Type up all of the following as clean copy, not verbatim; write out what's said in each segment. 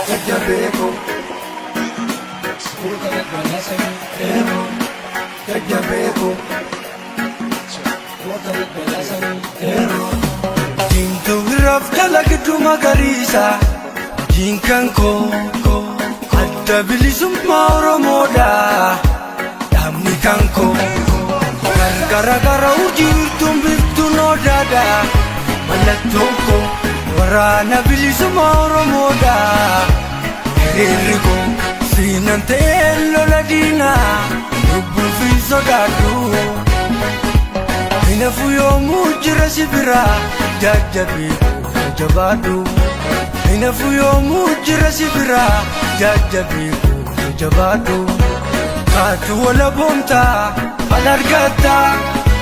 Jajjabeeko Jajjabeeko Diimtuu biraaf dalagduu magariisa diinkan koo adda bilisummaa Oromoodha dhaabni kan koo gargara gara urjiirtuun biftuun odaadha mallattoon koo waraana bilisummaa Oromoodha hiriirri koo siinan ta'ee lola diinaa lubbuun fi sodaadhu hinafu yoomuu jira si biraa jajjabeeku jabaadhu hinafu yoomuu jira si biraa jajjabeeku jabaadhu kaatu wala boontaa al argataa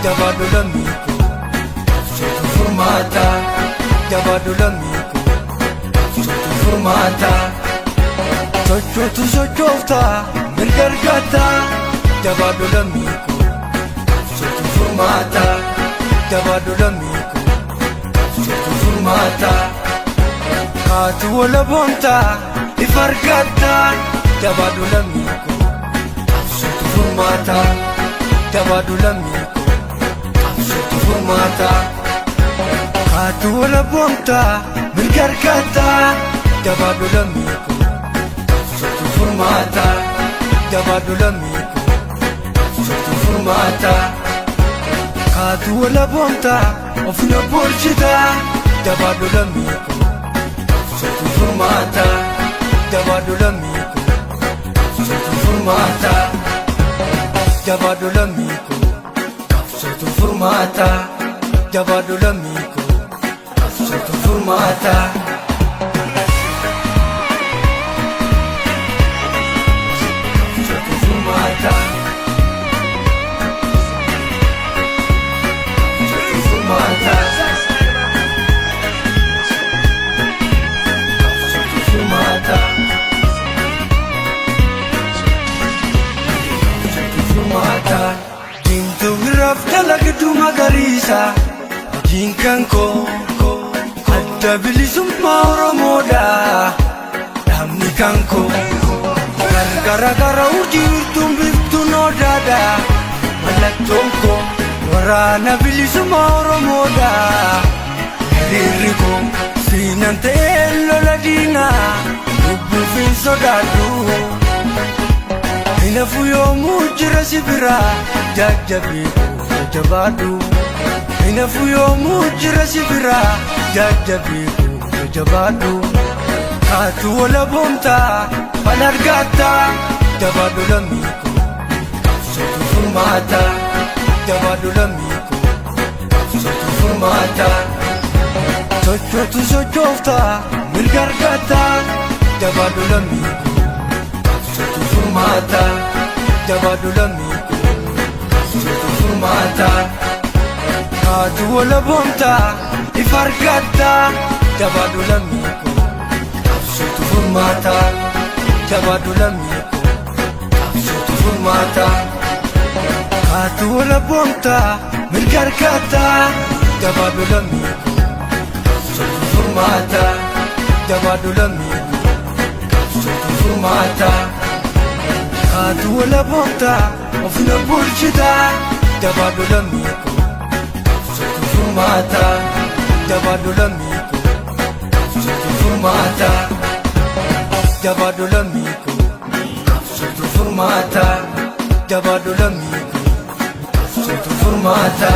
jabaadhu lammiiku sotu furmaata jabaadhu lammiiku sotu furmaata sochootu sochooftaa mirga argataa jabaadhu lammiiku sotu furmaata jabaadhu lammiiku sotu furmaata kaatu wala boontaa ifa argataa jabaadhu lammiiku sotu furmaata jabaadhu lammiiku sotu furmaata kaatu wala boontaa mirga argataa jabaadhu lammiiku sotu furmaata jabaadhu lammiiku sotu furmaata kaatu wala boontaa ofina bulchitaa jabaadhu lammiiku sotu furmaata jabaadhu lammiiku sotu furmaata jabaadhu lammiiku sotu furmaata jabaadhu lammiiku sotu furmaata Diimtuu biraaf dalagduu magariisa diinkan koo adda bilisummaa Oromoodha dhaabni kan koo gargara gara urjiirtuun biftuun odaadha mallattoon koo waraana bilisummaa Oromoodha hiriirri koo siinan ta'ee lola diinaa lubbuun fi sodaadhu hinafu yoomuu jira si biraa jajjabeeku jabaadhu hinafu yoomuu jira si biraa jajjabeeku jabaadhu kaatu wala boontaa al argataa jabaadhu lammiiku sotu furmaata jabaadhu lammiiku sotu furmaata sochootu sochooftaa mirga argataa jabaadhu lammiiku sotu furmaata jabaadhu lammiiku sotu furmaata kaatu wala boontaa ifa argataa jabaadhu lammiiku sotu furmaata jabaadhu lammiiku sotu furmaata kaatu wala boontaa mirga argataa jabaadhu lammiiku sotu furmaata jabaadhu lammiiku sotu furmaata kaatu wala boontaa ofina bulchitaa jabaadhu lammiiku sotu furmaata jabaadhu lammiiku sotu furmaata jabaadhu lammiiku sotu furmaata jabaadhu lammiiku sotu furmaata